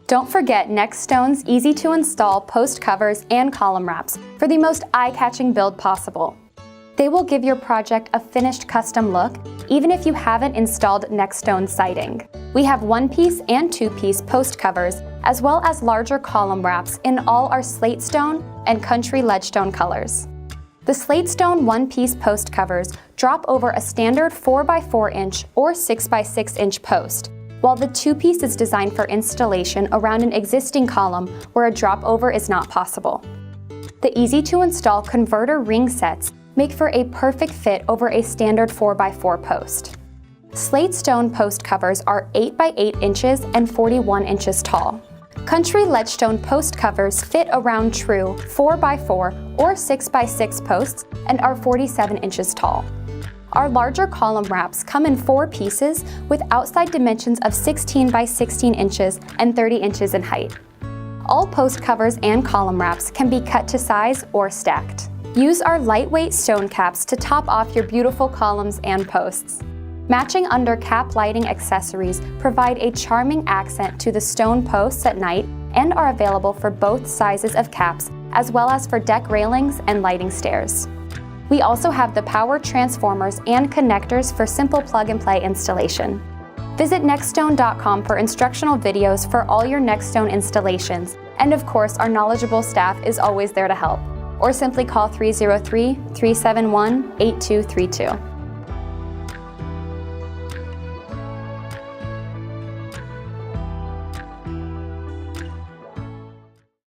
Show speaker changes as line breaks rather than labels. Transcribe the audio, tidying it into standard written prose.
Don't forget NextStone's easy-to-install post covers and column wraps for the most eye-catching build possible. They will give your project a finished custom look, even if you haven't installed NextStone siding. We have one-piece and two-piece post covers, as well as larger column wraps in all our Slate Stone and Country Ledgestone colors. The Slate Stone one-piece post covers drop over a standard 4x4-inch or 6x6-inch post, while the two-piece is designed for installation around an existing column where a drop over is not possible. The easy-to-install converter ring sets make for a perfect fit over a standard 4x4 post. Slate Stone post covers are 8x8 inches and 41 inches tall. Country Ledgestone post covers fit around true 4x4 or 6x6 posts and are 47 inches tall. Our larger column wraps come in 4 pieces with outside dimensions of 16 by 16 inches and 30 inches in height. All post covers and column wraps can be cut to size or stacked. Use our lightweight stone caps to top off your beautiful columns and posts. Matching under cap lighting accessories provide a charming accent to the stone posts at night and are available for both sizes of caps, as well as for deck railings and lighting stairs. We also have the power transformers and connectors for simple plug-and-play installation. Visit nextstone.com for instructional videos for all your NextStone installations, and of course, our knowledgeable staff is always there to help. Or simply call 303-371-8232.